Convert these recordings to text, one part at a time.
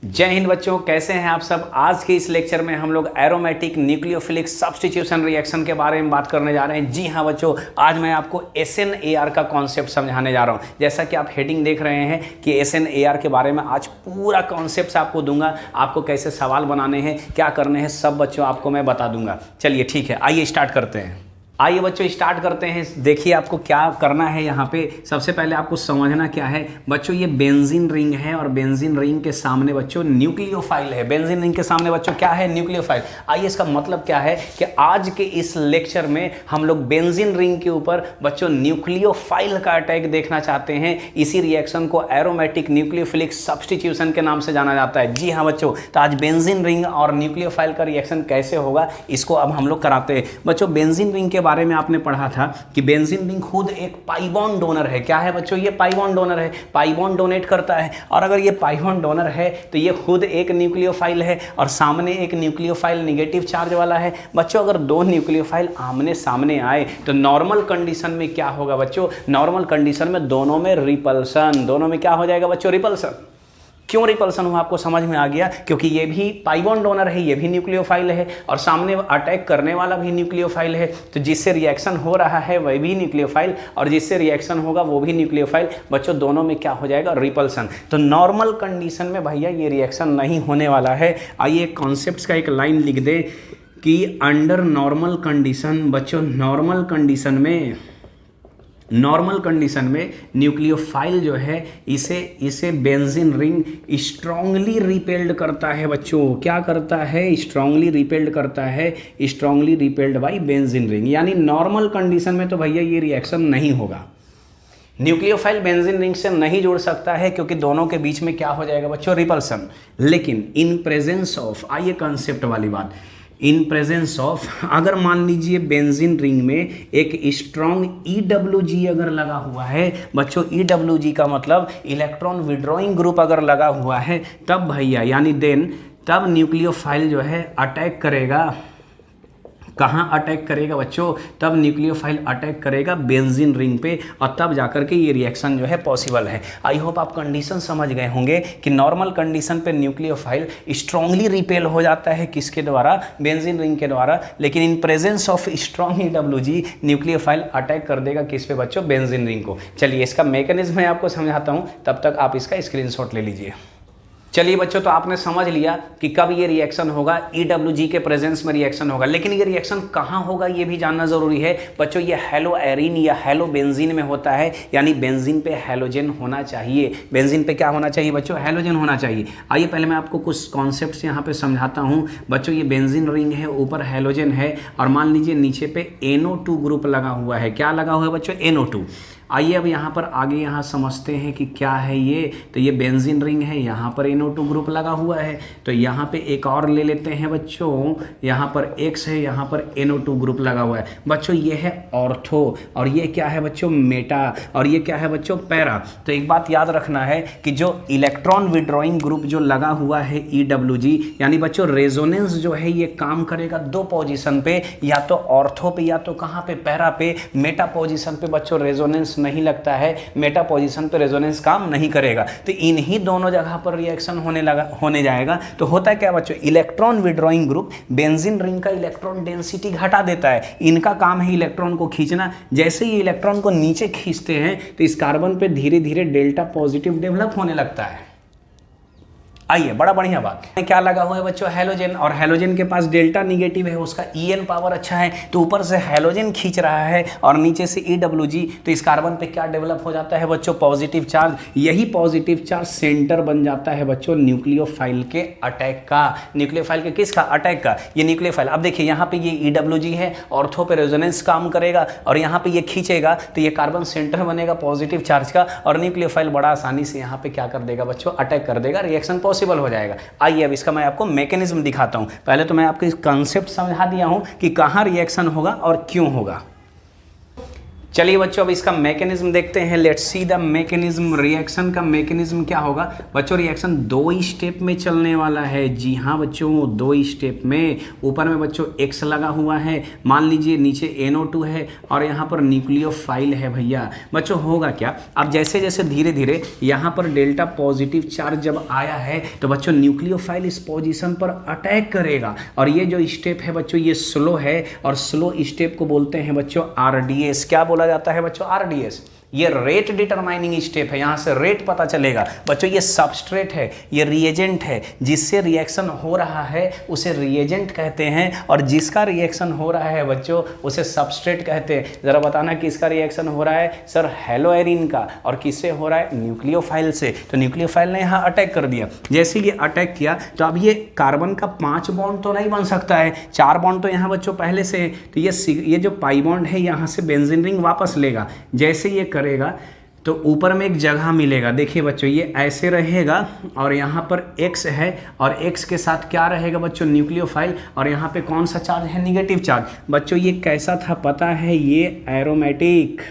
जय हिंद बच्चों, कैसे हैं आप सब। आज के इस लेक्चर में हम लोग एरोमेटिक न्यूक्लियोफिलिक सब्स्टिट्यूशन रिएक्शन के बारे में बात करने जा रहे हैं। जी हाँ बच्चों, आज मैं आपको SNAR का कॉन्सेप्ट समझाने जा रहा हूँ। जैसा कि आप हेडिंग देख रहे हैं कि SNAR के बारे में आज पूरा कॉन्सेप्ट आपको दूंगा। आपको कैसे सवाल बनाने हैं, क्या करने हैं, सब बच्चों आपको मैं बता दूंगा। चलिए ठीक है, आइए स्टार्ट करते हैं। आइए बच्चों स्टार्ट करते हैं। देखिए आपको क्या करना है यहाँ पे। सबसे पहले आपको समझना क्या है बच्चों, ये बेंजीन रिंग है और बेंजीन रिंग के सामने बच्चों न्यूक्लियोफाइल है। बेंजीन रिंग के सामने बच्चों क्या है? न्यूक्लियोफाइल। आइए इसका मतलब क्या है कि आज के इस लेक्चर में हम लोग बेंजीन रिंग के ऊपर बच्चों न्यूक्लियोफाइल का अटैक देखना चाहते हैं। इसी रिएक्शन को एरोमेटिक न्यूक्लियोफिलिक सब्स्टिट्यूशन के नाम से जाना जाता है। जी हाँ बच्चों, तो आज बेंजीन रिंग और न्यूक्लियोफाइल का रिएक्शन कैसे होगा इसको अब हम लोग कराते हैं। बच्चों बेंजीन रिंग के बारे में आपने पढ़ा था कि बेंजीन रिंग खुद एक पाई बॉन्ड डोनर है। क्या है बच्चों? ये पाई बॉन्ड डोनर है, पाई बॉन्ड डोनेट करता है। और अगर ये पाई बॉन्ड डोनर है तो ये खुद एक न्यूक्लियोफाइल है और सामने एक न्यूक्लियोफाइल नेगेटिव चार्ज वाला है। बच्चों अगर दो न्यूक्लियोफाइल आमने सामने आए तो नॉर्मल कंडीशन में क्या होगा बच्चों? नॉर्मल कंडीशन में दोनों में रिपल्सन, दोनों में क्या हो जाएगा बच्चों? रिपल्सन। क्यों रिपल्सन हुआ आपको समझ में आ गया? क्योंकि ये भी पाई बॉन्ड डोनर है, ये भी न्यूक्लियोफाइल है और सामने अटैक करने वाला भी न्यूक्लियोफाइल है। तो जिससे रिएक्शन हो रहा है वह भी न्यूक्लियोफाइल और जिससे रिएक्शन होगा वो भी न्यूक्लियोफाइल। बच्चों दोनों में क्या हो जाएगा? रिपल्सन। तो नॉर्मल कंडीशन में भैया ये रिएक्शन नहीं होने वाला है। आइए कॉन्सेप्ट का एक लाइन लिख दे कि अंडर नॉर्मल कंडीशन, बच्चों नॉर्मल कंडीशन में न्यूक्लियोफाइल जो है इसे बेंजीन रिंग स्ट्रांगली रिपेल्ड करता है। बच्चों क्या करता है? स्ट्रांगली रिपेल्ड करता है, strongly repelled by benzene ring. यानी नॉर्मल कंडीशन में तो भैया ये रिएक्शन नहीं होगा। न्यूक्लियोफाइल बेंजीन रिंग से नहीं जुड़ सकता है क्योंकि दोनों के बीच में क्या हो जाएगा बच्चों? रिपल्सन। लेकिन इन प्रेजेंस ऑफ, आइए कंसेप्ट वाली बात, इन प्रेजेंस ऑफ, अगर मान लीजिए बेंजीन रिंग में एक स्ट्रॉन्ग EWG अगर लगा हुआ है बच्चों, EWG का मतलब इलेक्ट्रॉन विड्रॉइंग ग्रुप अगर लगा हुआ है तब भैया यानी तब न्यूक्लियोफाइल जो है अटैक करेगा। कहाँ अटैक करेगा बच्चों? तब न्यूक्लियोफाइल अटैक करेगा बेंजीन रिंग पे और तब जाकर के ये रिएक्शन जो है पॉसिबल है। आई होप आप कंडीशन समझ गए होंगे कि नॉर्मल कंडीशन पे न्यूक्लियोफाइल स्ट्रांगली रिपेल हो जाता है किसके द्वारा? बेंजीन रिंग के द्वारा। लेकिन in presence of strong EWG nucleophile attack कर देगा किस पे बच्चों? बेंजीन रिंग को। चलिए इसका मैकेनिज्म मैं आपको समझाता हूँ, तब तक आप इसका स्क्रीनशॉट ले लीजिए। चलिए बच्चों, तो आपने समझ लिया कि कब ये रिएक्शन होगा। EWG के प्रेजेंस में रिएक्शन होगा। लेकिन ये रिएक्शन कहाँ होगा ये भी जानना जरूरी है बच्चों। ये हेलो एरीन या हेलो बेंजीन में होता है, यानी बेंजीन पे हैलोजन होना चाहिए। बेंजीन पे क्या होना चाहिए बच्चों? हैलोजन होना चाहिए। आइए पहले मैं आपको कुछ कॉन्सेप्ट्स यहाँ पे समझाता हूँ बच्चों। ये बेंजीन रिंग है, ऊपर हैलोजन है और मान लीजिए नीचे पे NO2 ग्रुप लगा हुआ है। क्या लगा हुआ है बच्चों? NO2। आइए अब यहाँ पर आगे यहाँ समझते हैं कि क्या है ये। तो ये बेंजीन रिंग है, यहाँ पर NO2 ग्रुप लगा हुआ है। तो यहाँ पे एक और ले लेते हैं बच्चों, यहाँ पर X है, यहाँ पर NO2 ग्रुप लगा हुआ है। बच्चों ये है ऑर्थो और ये क्या है बच्चों? मेटा। और ये क्या है बच्चों? पैरा। तो एक बात याद रखना है कि जो इलेक्ट्रॉन विड्रॉइंग ग्रुप जो लगा हुआ है EWG, यानी बच्चों रेजोनेंस जो है ये काम करेगा दो पोजिशन पे, या तो ऑर्थो पे या तो कहाँ पे? पैरा पे। मेटा पोजिशन पे बच्चों रेजोनेंस नहीं लगता है, मेटा पोजीशन पे रेजोनेंस काम नहीं करेगा। तो इन्हीं दोनों जगह पर रिएक्शन होने जाएगा। तो होता है क्या बच्चों? Electron withdrawing group benzene ring का इलेक्ट्रॉन डेंसिटी घटा देता है। इनका काम है इलेक्ट्रॉन को खींचना। जैसे ही इलेक्ट्रॉन को नीचे खींचते हैं तो इस कार्बन पे धीरे धीरे डेल्टा पॉजिटिव डेवलप होने लगता है। आइए, बड़ा बढ़िया बात। क्या लगा हुआ है बच्चों? हैलोजन। और हैलोजन के पास डेल्टा निगेटिव है, उसका EN पावर अच्छा है, तो ऊपर से हैलोजन खींच रहा है और नीचे से EWG। तो इस कार्बन पे क्या डेवलप हो जाता है बच्चों? Positive charge. यही पॉजिटिव चार्ज सेंटर बन जाता है बच्चों न्यूक्लियोफाइल के अटैक का। न्यूक्लियोफाइल के किसका? अटैक का। ये न्यूक्लियोफाइल, अब देखिए यहाँ पे ये EWG है, ऑर्थो पे रेजोनेंस काम करेगा और यहाँ पे ये खींचेगा तो ये कार्बन सेंटर बनेगा पॉजिटिव चार्ज का और न्यूक्लियोफाइल बड़ा आसानी से यहाँ पे क्या कर देगा बच्चों? अटैक कर देगा, रिएक्शन पॉसिबल हो जाएगा। आइए अब इसका मैं आपको मैकेनिज्म दिखाता हूं। पहले तो मैं आपको इस कॉन्सेप्ट समझा दिया हूं कि कहां रिएक्शन होगा और क्यों होगा। चलिए बच्चों अब इसका मैकेनिज्म देखते हैं। Let's see the mechanism. Reaction का मैकेनिज्म क्या होगा बच्चों? रिएक्शन 2 स्टेप में चलने वाला है। जी हाँ बच्चों, 2 स्टेप में। ऊपर में बच्चों X लगा हुआ है, मान लीजिए नीचे NO2 है और यहाँ पर न्यूक्लियोफाइल है भैया। बच्चों होगा क्या, अब जैसे जैसे धीरे धीरे यहाँ पर डेल्टा पॉजिटिव चार्ज जब आया है तो बच्चों न्यूक्लियोफाइल इस पोजीशन पर अटैक करेगा और ये जो स्टेप है बच्चों ये स्लो है और स्लो स्टेप को बोलते हैं बच्चों RDS। क्या बोला जाता है बच्चों? RDS। ये रेट डिटरमाइनिंग स्टेप है, यहाँ से रेट पता चलेगा बच्चों। ये सबस्ट्रेट है, ये रिएजेंट है, जिससे रिएक्शन हो रहा है उसे रिएजेंट कहते हैं और जिसका रिएक्शन हो रहा है बच्चों उसे सबस्ट्रेट कहते हैं। ज़रा बताना किसका रिएक्शन हो रहा है? सर हेलोएरिन का। और किससे हो रहा है? न्यूक्लियोफाइल से। तो न्यूक्लियोफाइल ने यहाँ अटैक कर दिया। जैसे ये अटैक किया तो अब ये कार्बन का 5 बॉन्ड तो नहीं बन सकता है, 4 बॉन्ड तो यहाँ बच्चों पहले से है। तो ये जो पाई बॉन्ड है यहाँ से बेंजीन रिंग वापस लेगा। जैसे ये करेगा तो ऊपर में एक जगह मिलेगा। देखिए बच्चों ये ऐसे रहेगा और यहाँ पर X है और X के साथ क्या रहेगा बच्चों? न्यूक्लियोफाइल। और यहाँ पे कौन सा चार्ज है? Negative charge. बच्चों ये कैसा था पता है? ये एरोमेटिक।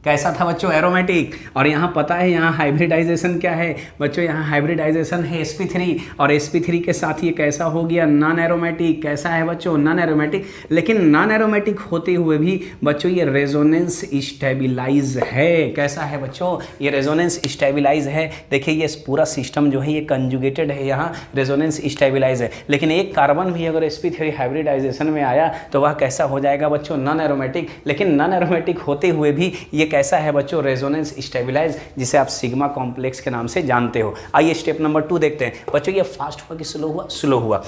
कैसा था बच्चों? एरोमेटिक। और यहाँ पता है यहाँ हाइब्रिडाइजेशन क्या है बच्चों? यहाँ हाइब्रिडाइजेशन है sp3 और sp3 के साथ ये कैसा हो गया? Non aromatic. कैसा है बच्चों? Non aromatic. लेकिन नॉन एरोमेटिक होते हुए भी बच्चों ये रेजोनेंस स्टेबिलाइज है। कैसा है बच्चों? ये रेजोनेंस स्टेबिलाइज है। देखिए ये पूरा सिस्टम जो है ये कंजुगेटेड है, यहाँ रेजोनेंस स्टेबिलाइज है। लेकिन एक कार्बन भी अगर sp3 हाइब्रिडाइजेशन में आया तो वह कैसा हो जाएगा बच्चों? Non aromatic. लेकिन नॉन एरोमेटिक होते हुए भी ये कैसा है बच्चों? रेजोनेंस स्टेबिलाइज, जिसे आप सिग्मा कॉम्प्लेक्स के नाम से जानते हो। आइए स्टेप नंबर 2 देखते हैं बच्चों। ये फास्ट हुआ कि स्लो हुआ? स्लो हुआ।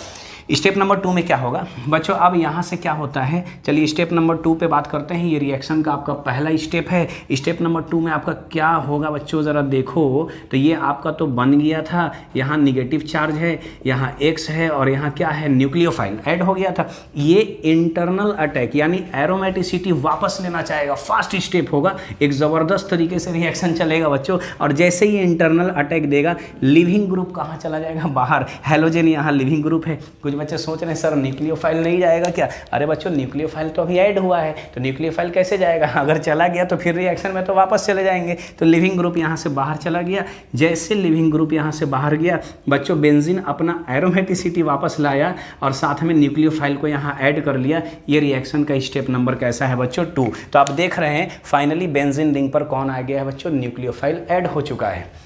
स्टेप नंबर 2 में क्या होगा बच्चों? अब यहाँ से क्या होता है, चलिए स्टेप नंबर 2 पे बात करते हैं। ये रिएक्शन का आपका पहला स्टेप है। स्टेप नंबर 2 में आपका क्या होगा बच्चों? ज़रा देखो तो ये आपका तो बन गया था, यहाँ निगेटिव चार्ज है, यहाँ X है और यहाँ क्या है? न्यूक्लियोफाइल ऐड हो गया था। ये इंटरनल अटैक यानी एरोमेटिसिटी वापस लेना चाहेगा। फास्ट स्टेप होगा, एक ज़बरदस्त तरीके से रिएक्शन चलेगा बच्चों। और जैसे ही इंटरनल अटैक देगा लिविंग ग्रुप कहाँ चला जाएगा? बाहर। हेलोजन यहाँ लिविंग ग्रुप है। कुछ बच्चे सोच रहे हैं सर न्यूक्लियोफाइल नहीं जाएगा क्या? अरे बच्चों न्यूक्लियोफाइल तो अभी ऐड हुआ है तो न्यूक्लियोफाइल कैसे जाएगा? अगर चला गया तो फिर रिएक्शन में तो वापस चले जाएंगे। तो लिविंग ग्रुप यहाँ से बाहर चला गया। जैसे लिविंग ग्रुप यहाँ से बाहर गया बच्चों बेंजीन अपना एरोमेटिसिटी वापस लाया और साथ में न्यूक्लियोफाइल को यहाँ ऐड कर लिया। ये रिएक्शन का स्टेप नंबर कैसा है बच्चों? 2। तो आप देख रहे हैं फाइनली बेंजीन रिंग पर कौन आ गया है बच्चों? न्यूक्लियोफाइल ऐड हो चुका है।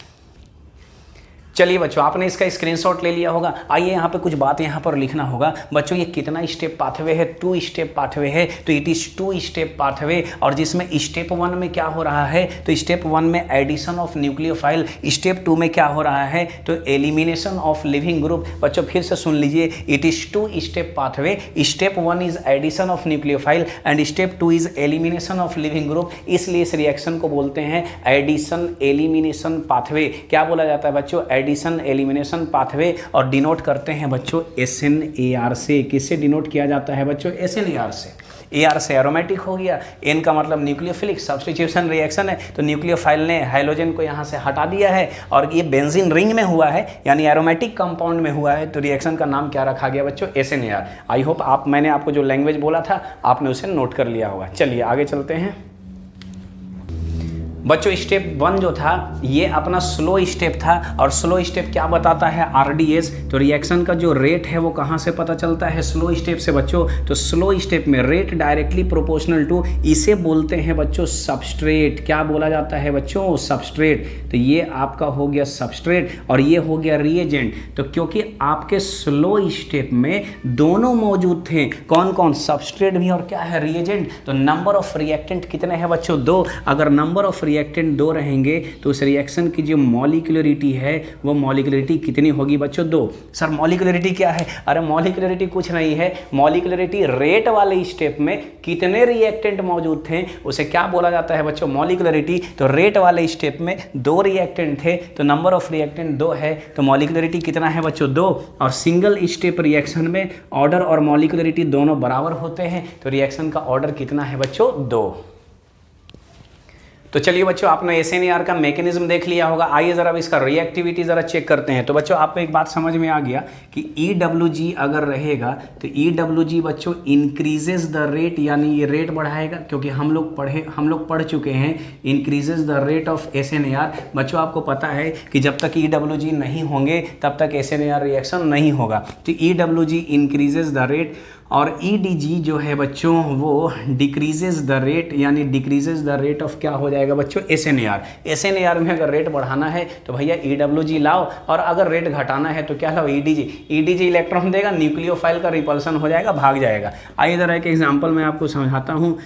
चलिए बच्चों आपने इसका स्क्रीनशॉट ले लिया होगा। आइए यहाँ पे कुछ बात यहाँ पर लिखना होगा बच्चों। ये कितना स्टेप पाथवे है? 2 स्टेप पाथवे है। तो इट इज 2 स्टेप पाथवे और जिसमें स्टेप 1 में क्या हो रहा है? तो स्टेप 1 में एडिशन ऑफ न्यूक्लियोफाइल। स्टेप 2 में क्या हो रहा है? तो एलिमिनेशन ऑफ लिविंग ग्रुप। बच्चों फिर से सुन लीजिए, it is 2 step pathway. Step 1 is addition of nucleophile and step 2 is elimination of living group. इसलिए इस रिएक्शन को बोलते हैं एडिशन एलिमिनेशन पाथवे। क्या बोला जाता है बच्चों? Addition elimination pathway. और डिनोट करते हैं बच्चों SNAR से। किससे डिनोट किया जाता है बच्चों? SNAR से। AR से एरोमेटिक हो गया, N का मतलब न्यूक्लियोफिलिक सब्स्टिट्यूशन रिएक्शन है। तो न्यूक्लियोफाइल ने हाइड्रोजन को यहाँ से हटा दिया है और ये बेंजीन रिंग में हुआ है यानी एरोमेटिक कंपाउंड में हुआ है। तो रिएक्शन का नाम क्या रखा गया बच्चों? SNAR। आई होप मैंने आपको जो लैंग्वेज बोला था आपने उसे नोट कर लिया होगा। चलिए आगे चलते हैं बच्चों। स्टेप 1 जो था ये अपना स्लो स्टेप था और स्लो स्टेप क्या बताता है? RDS। तो रिएक्शन का जो रेट है वो कहाँ से पता चलता है? स्लो स्टेप से बच्चों। तो स्लो स्टेप में रेट डायरेक्टली प्रोपोर्शनल टू, इसे बोलते हैं बच्चों सबस्ट्रेट। क्या बोला जाता है बच्चों? सबस्ट्रेट। तो ये आपका हो गया सबस्ट्रेट और ये हो गया रिएजेंट। तो क्योंकि आपके स्लो स्टेप में दोनों मौजूद थे, कौन कौन? सबस्ट्रेट भी और क्या है? रिएजेंट। तो नंबर ऑफ रिएक्टेंट कितने हैं बच्चों? 2। अगर नंबर ऑफ रिएक्टेंट 2 रहेंगे तो उस रिएक्शन की जो मॉलिक्यूलरिटी है वो मॉलिक्यूलरिटी कितनी होगी बच्चों? 2। सर मॉलिक्यूलरिटी क्या है? अरे मॉलिक्यूलरिटी कुछ नहीं है, मॉलिक्यूलरिटी रेट वाले स्टेप में कितने रिएक्टेंट मौजूद थे उसे क्या बोला जाता है बच्चों? मॉलिक्यूलरिटी। तो रेट वाले स्टेप में 2 रिएक्टेंट थे तो नंबर ऑफ रिएक्टेंट 2 है तो मॉलिक्यूलरिटी कितना है बच्चों? 2। और सिंगल स्टेप रिएक्शन में ऑर्डर और मॉलिक्यूलरिटी दोनों बराबर होते हैं तो रिएक्शन का ऑर्डर कितना है बच्चों? 2। तो चलिए बच्चों, आपने SNAR का मैकेनिज्म देख लिया होगा। आइए ज़रा अब इसका रिएक्टिविटी ज़रा चेक करते हैं। तो बच्चों, आपको एक बात समझ में आ गया कि EWG अगर रहेगा तो EWG बच्चों इंक्रीजेज द रेट, यानी ये रेट बढ़ाएगा, क्योंकि हम लोग पढ़ चुके हैं increases the rate of SNAR। बच्चों, आपको पता है कि जब तक EWG नहीं होंगे तब तक SNAR रिएक्शन नहीं होगा। तो EWG इंक्रीजेज द रेट और EDG जो है बच्चों वो डिक्रीजेज द रेट, यानी डिक्रीजेज द रेट ऑफ क्या हो जाएगा बच्चों, SNAR में अगर रेट बढ़ाना है तो भैया EWG लाओ, और अगर रेट घटाना है तो क्या लाओ, EDG इलेक्ट्रॉन देगा, न्यूक्लियोफाइल का रिपल्सन हो जाएगा, भाग जाएगा। आइए ज़रा एक एग्जांपल मैं आपको समझाता हूँ।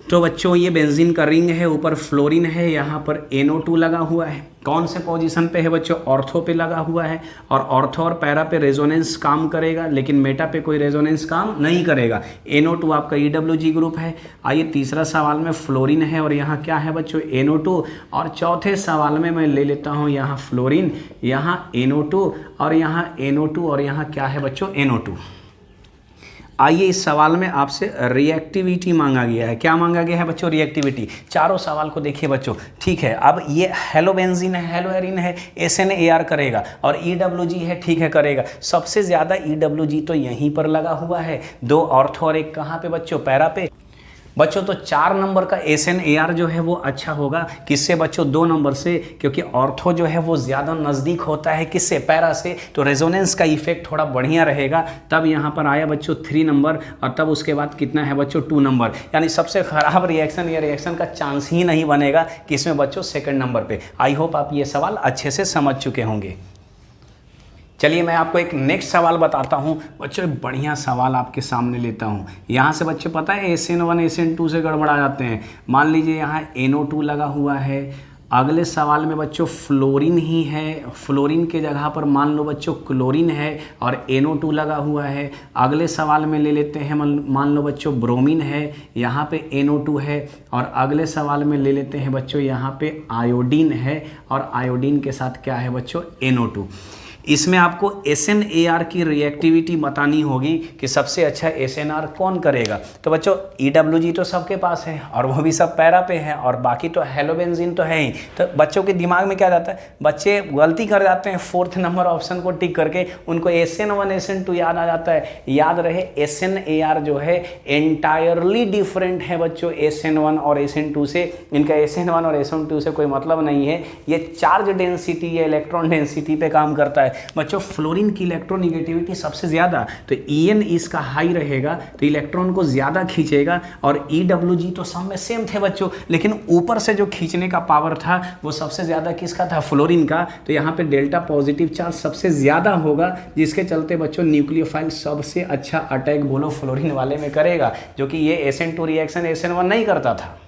तो बच्चों, ये बेंजीन का रिंग है, ऊपर फ्लोरीन है, यहाँ पर NO2 लगा हुआ है। कौन से पोजीशन पे है बच्चों, ऑर्थो पे लगा हुआ है, और ऑर्थो और पैरा पे रेजोनेंस काम करेगा, लेकिन मेटा पे कोई रेजोनेंस काम नहीं करेगा। NO2 आपका EWG ग्रुप है। आइए तीसरा सवाल में फ्लोरीन है और यहाँ क्या है बच्चों, NO2, और चौथे सवाल में मैं ले लेता हूँ यहाँ फ्लोरीन, यहाँ NO2 और यहाँ NO2 और यहाँ क्या है बच्चों, NO2। आइए इस सवाल में आपसे रिएक्टिविटी मांगा गया है। क्या मांगा गया है बच्चों, रिएक्टिविटी। चारों सवाल को देखिए बच्चों, ठीक है। अब ये हेलोबेंजीन है, हेलोएरिन है, SNAR करेगा, और EWG है, ठीक है, करेगा। सबसे ज़्यादा EWG तो यहीं पर लगा हुआ है, 2 ऑर्थो और 1 कहाँ पे बच्चों, पैरा पे। बच्चों, तो 4 नंबर का SNAR जो है वो अच्छा होगा। किससे बच्चों, 2 नंबर से, क्योंकि ऑर्थो जो है वो ज़्यादा नज़दीक होता है किससे, पैरा से, तो रेजोनेंस का इफेक्ट थोड़ा बढ़िया रहेगा। तब यहाँ पर आया बच्चों 3 नंबर, और तब उसके बाद कितना है बच्चों, 2 नंबर। यानी सबसे ख़राब रिएक्शन, ये रिएक्शन का चांस ही नहीं बनेगा किसमें बच्चों, 2nd नंबर पर। आई होप आप ये सवाल अच्छे से समझ चुके होंगे। चलिए मैं आपको एक नेक्स्ट सवाल बताता हूँ बच्चों, एक बढ़िया सवाल आपके सामने लेता हूँ। यहाँ से बच्चे पता है SN1 SN2 से गड़बड़ा जाते हैं। मान लीजिए यहाँ NO2 लगा हुआ है, अगले सवाल में बच्चों फ्लोरीन ही है, फ्लोरीन के जगह पर मान लो बच्चों क्लोरीन है, और NO2 लगा हुआ है। अगले सवाल में ले लेते हैं, मान लो बच्चों ब्रोमीन है, यहाँ पे NO2 है, और अगले सवाल में ले लेते हैं बच्चों यहाँ पे आयोडीन है, और आयोडीन के साथ क्या है बच्चों, NO2। इसमें आपको SNAR की रिएक्टिविटी बतानी होगी कि सबसे अच्छा SNR कौन करेगा। तो बच्चों, EWG तो सबके पास है और वो भी सब पैरा पे है, और बाकी तो हेलोबेंजीन तो है ही। तो बच्चों के दिमाग में क्या जाता है, बच्चे गलती कर जाते हैं 4th नंबर ऑप्शन को टिक करके, उनको SN1 SN2 याद आ जाता है। याद रहे SNAR जो है एंटायरली डिफरेंट है बच्चों SN1 और SN2 से। इनका SN1 और SN2 से कोई मतलब नहीं है। ये चार्ज डेंसिटी या इलेक्ट्रॉन डेंसिटी पे काम करता है। बच्चों, फ्लोरीन की इलेक्ट्रोनिगेटिविटी सबसे ज़्यादा, तो EN इसका हाई रहेगा तो इलेक्ट्रॉन को ज़्यादा खींचेगा, और EWG तो सब में सेम थे बच्चों, लेकिन ऊपर से जो खींचने का पावर था वो सबसे ज़्यादा किसका था, फ्लोरीन का। तो यहाँ पे डेल्टा पॉजिटिव चार्ज सबसे ज़्यादा होगा, जिसके चलते बच्चों न्यूक्लियोफाइल सबसे अच्छा अटैक बोलो फ्लोरीन वाले में करेगा, जो कि ये SN2 रिएक्शन SN1 नहीं करता था।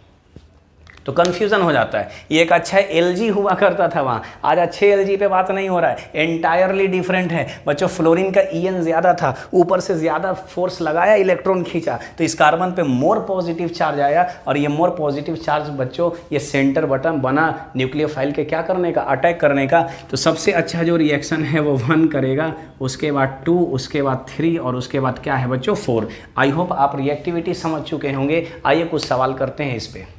तो कन्फ्यूज़न हो जाता है। ये एक अच्छा LG हुआ करता था वहाँ, आज अच्छे LG पे बात नहीं हो रहा है, एंटायरली डिफरेंट है बच्चों। फ्लोरीन का EN ज़्यादा था, ऊपर से ज़्यादा फोर्स लगाया, इलेक्ट्रॉन खींचा, तो इस कार्बन पे मोर पॉजिटिव चार्ज आया, और ये मोर पॉजिटिव चार्ज बच्चों ये सेंटर बटन बना न्यूक्लियोफाइल के क्या करने का, अटैक करने का। तो सबसे अच्छा जो रिएक्शन है वो 1 करेगा, उसके बाद 2, उसके बाद 3, और उसके बाद क्या है बच्चों 4। आई होप आप रिएक्टिविटी समझ चुके होंगे। आइए कुछ सवाल करते हैं इस पर।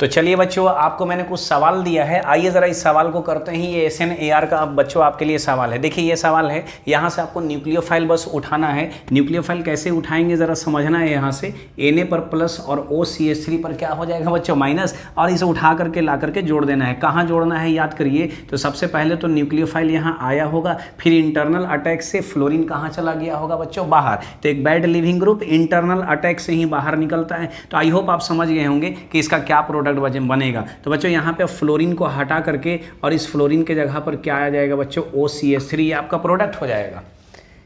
तो चलिए बच्चों, आपको मैंने कुछ सवाल दिया है, आइए ज़रा इस सवाल को करते हैं। ये SNAR का अब बच्चों आपके लिए सवाल है। देखिए ये सवाल है, यहाँ से आपको न्यूक्लियोफाइल बस उठाना है। न्यूक्लियोफाइल कैसे उठाएंगे ज़रा समझना है। यहाँ से Na पर प्लस और OCH3 पर क्या हो जाएगा बच्चों, माइनस, और इसे उठा करके ला करके जोड़ देना है। कहाँ जोड़ना है याद करिए। तो सबसे पहले तो न्यूक्लियोफाइल यहाँ आया होगा, फिर इंटरनल अटैक से फ्लोरीन कहाँ चला गया होगा बच्चों, बाहर। तो एक bad leaving group internal attack से ही बाहर निकलता है। तो आई होप आप समझ गए होंगे कि इसका क्या प्रोडक्ट बनेगा। तो बच्चों यहाँ पे फ्लोरीन को हटा करके, और इस फ्लोरीन के जगह पर क्या आ जाएगा बच्चों, OCH3 आपका प्रोडक्ट हो जाएगा।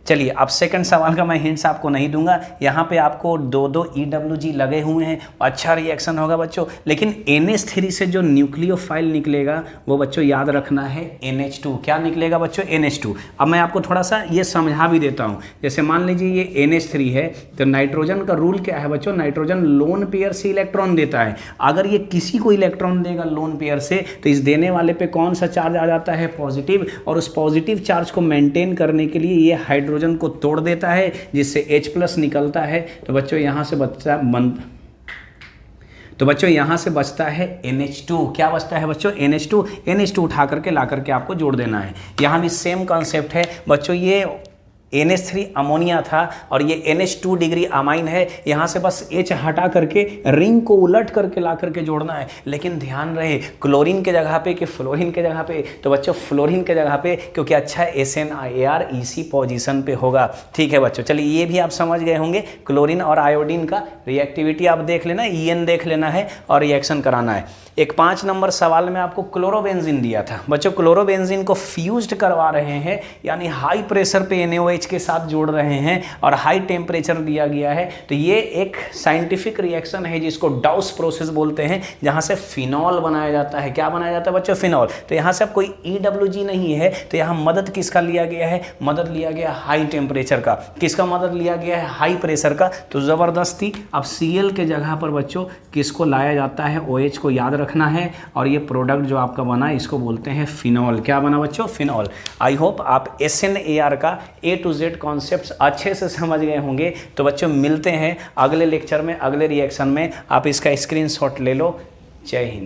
चलिए अब सेकंड सवाल का मैं हिंट्स आपको नहीं दूंगा। यहाँ पे आपको 2 EWG लगे हुए हैं, अच्छा रिएक्शन होगा बच्चों, लेकिन NH3 से जो न्यूक्लियोफाइल निकलेगा वो बच्चों याद रखना है NH2। क्या निकलेगा बच्चों, NH2। अब मैं आपको थोड़ा सा ये समझा भी देता हूँ। जैसे मान लीजिए ये NH3 है, तो नाइट्रोजन का रूल क्या है बच्चों, नाइट्रोजन लोन पेयर से इलेक्ट्रॉन देता है। अगर ये किसी को इलेक्ट्रॉन देगा लोन पेयर से, तो इस देने वाले पे कौन सा चार्ज आ जाता है, पॉजिटिव, और उस पॉजिटिव चार्ज को मेंटेन करने के लिए ये हाइड्रोजन को तोड़ देता है, जिससे H+ निकलता है। तो बच्चों यहाँ से तो बच्चों यहाँ से बचता है NH2। क्या बचता है बच्चों? NH2। NH2 उठा करके ला करके आपको जोड़ देना है। यहाँ भी सेम कॉन्सेप्ट है बच्चों, ये NH3 अमोनिया था और ये NH2 डिग्री अमाइन है। यहाँ से बस H हटा करके रिंग को उलट करके ला करके जोड़ना है। लेकिन ध्यान रहे क्लोरीन के जगह पे कि फ्लोरीन के जगह पे, तो बच्चों फ्लोरीन के जगह पे, क्योंकि अच्छा SNIAR इसी पोजीशन पे होगा। ठीक है बच्चों, चलिए ये भी आप समझ गए होंगे। क्लोरीन और आयोडीन का रिएक्टिविटी आप देख लेना, EN देख लेना है और रिएक्शन कराना है। एक 5 नंबर सवाल में आपको क्लोरोबेंजीन दिया था बच्चों। क्लोरोबेंजीन को फ्यूज्ड करवा रहे हैं, यानी हाई प्रेशर पे NaOH के साथ जोड़ रहे हैं और हाई टेम्परेचर दिया गया है। तो ये एक साइंटिफिक रिएक्शन है जिसको डाउस प्रोसेस बोलते हैं, जहां से फिनॉल बनाया जाता है। क्या बनाया जाता है बच्चों? फिनॉल। तो यहाँ से अब कोई EWG नहीं है, तो यहाँ मदद किसका लिया गया है? मदद लिया गया हाई टेम्परेचर का। किसका मदद लिया गया है? हाई प्रेशर का। तो ज़बरदस्ती अब Cl के जगह पर बच्चों किसको लाया जाता है? OH को याद रखना है। और ये प्रोडक्ट जो आपका बना इसको बोलते हैं फिनॉल। क्या बना बच्चों? फिनॉल। आई होप आप SNAR का A to Z कॉन्सेप्ट्स अच्छे से समझ गए होंगे। तो बच्चों मिलते हैं अगले लेक्चर में, अगले रिएक्शन में। आप इसका स्क्रीनशॉट ले लो। जय हिंद।